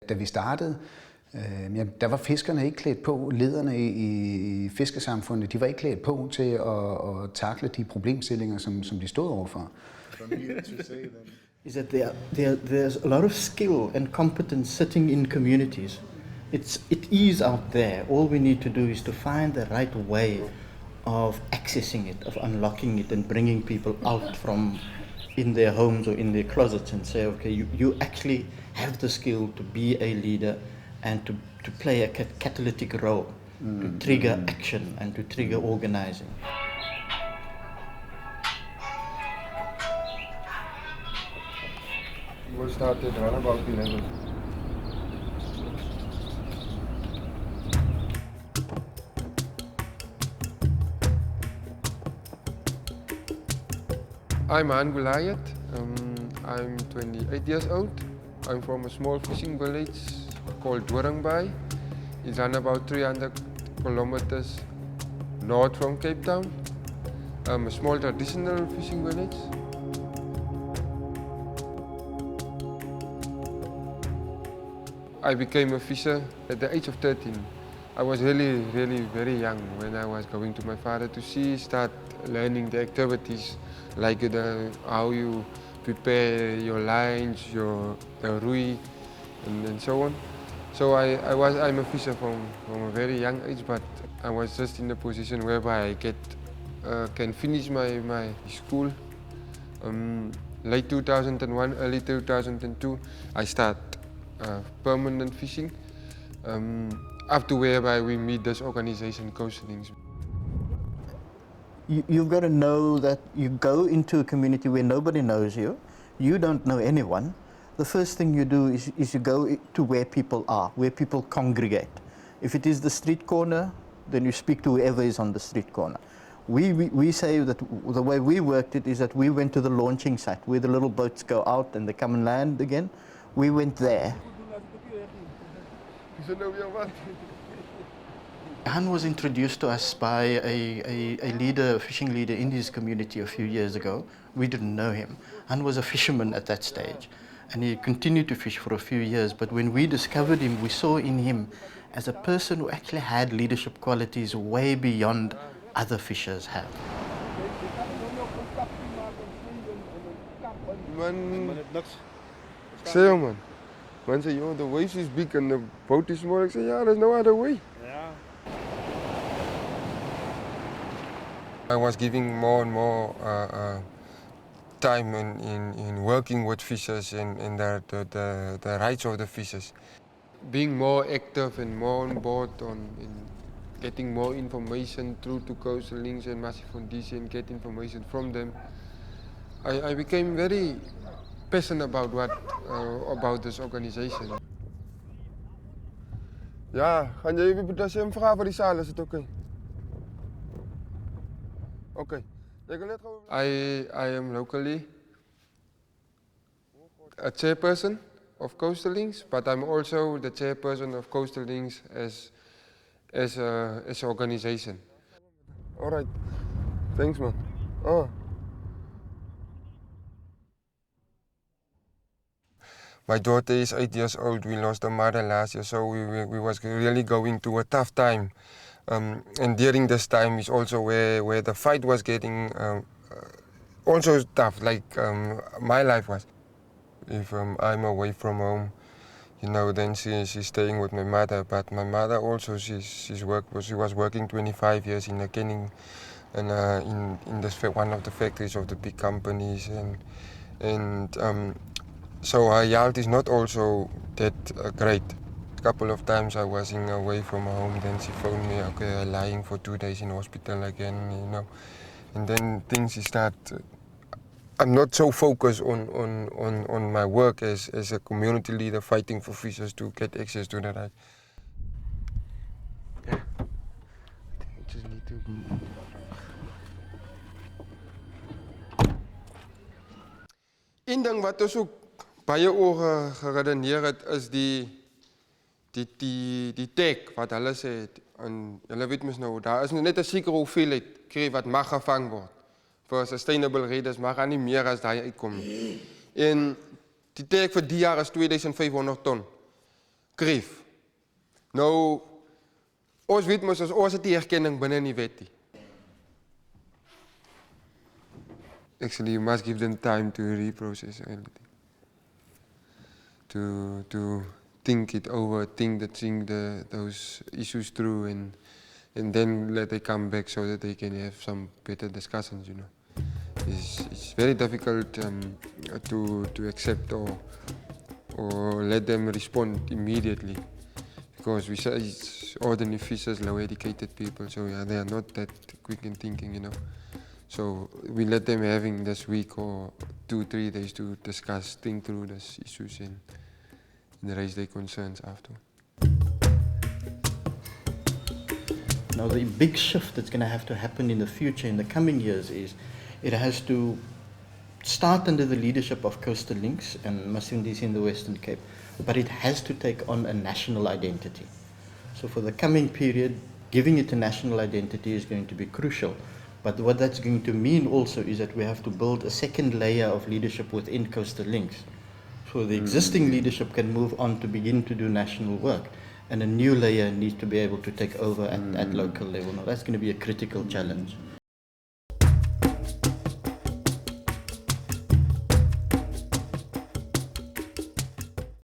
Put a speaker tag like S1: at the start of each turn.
S1: da vi startede, der var fiskerne ikke klædt på, lederne i fiskesamfundet, de var ikke klædt på til at takle de problemstillinger, som de stod overfor.
S2: Is that there's a lot of skill and competence sitting in communities. It is out there. All we need to do is to find the right way of accessing it, of unlocking it and bringing people out from in their homes or in their closets and say, okay, you actually have the skill to be a leader and to play a catalytic role, to trigger action and to trigger organizing.
S3: We'll start at around about 11. I'm Angulaayat. I'm 28 years old. I'm from a small fishing village called Doringbaai. It's around about 300 kilometers north from Cape Town. A small traditional fishing village. I became a fisher at the age of 13. I was really very young when I was going to my father to sea, start learning the activities like how you prepare your lines, your rui, and so on. So I'm a fisher from a very young age, but I was just in a position whereby I can finish my school. Late 2001, early 2002, I start permanent fishing, up to whereby we meet this organization, Coastalings.
S2: You've got to know that you go into a community where nobody knows you, you don't know anyone. The first thing you do is you go to where people are, where people congregate. If it is the street corner, then you speak to whoever is on the street corner. We say that the way we worked it is that we went to the launching site, where the little boats go out and they come and land again. We went there. Han was introduced to us by a fishing leader in his community a few years ago. We didn't know him. Han was a fisherman at that stage, and he continued to fish for a few years. But when we discovered him, we saw in him as a person who actually had leadership qualities way beyond other fishers have.
S3: Man say, the waves is big and the boat is small. I say, there's no other way. Yeah. I was giving more and more time in working with fishers and the rights of the fishers. Being more active and more on board in getting more information through to Coastalings and Masifundise and get information from them. I became very passionate about this organization. Ja, gaan jullie even hem vragen voor die zaal, is het oké? Oké. I am locally a chairperson of Coastalings, but I'm also the chairperson of Coastalings as an organization. All right. Thanks, man. Oh. My daughter is 8 years old. We lost her mother last year, so we was really going through a tough time. And during this time is also where the fight was getting also tough, like my life was. If I'm away from home, then she's staying with my mother. But my mother also, she was working 25 years in a canning and in one of the factories of the big companies, and so her health is not also that great. A couple of times I was away from home, then she phoned me, okay, lying for 2 days in hospital again, And then things start. I'm not so focused on my work as a community leader fighting for fishers to get access to that. I just need to. Eén ding wat ons ook baie oor geredeneer het is die tag wat hulle sê, en julle weet mos nou, daar is net 'n sekere hoeveelheid kry wat mag gevang word. For sustainable readers mag nie meer as daai uitkom nie. En die tag vir die jaar is 2500 ton. kreef. Nou, ons weet mos ons het die erkenning binne in die wet. Actually, you must give them time to reprocess everything. To think it over, think those issues through, and then let they come back so that they can have some better discussions, you know. It's very difficult to accept or let them respond immediately, because we say it's ordinary fishers, low-educated people, so yeah, they are not that quick in thinking, you know. So we let them having this week or 2-3 days to discuss, think through these issues and raise their concerns after.
S2: Now the big shift that's going to have to happen in the future, in the coming years, is it has to start under the leadership of Coastal Links and Masifundise in the Western Cape, but it has to take on a national identity. So for the coming period, giving it a national identity is going to be crucial. But what that's going to mean also is that we have to build a second layer of leadership within Coastal Links. So the existing leadership can move on to begin to do national work, and a new layer needs to be able to take over at local level. Now that's going to be a critical challenge.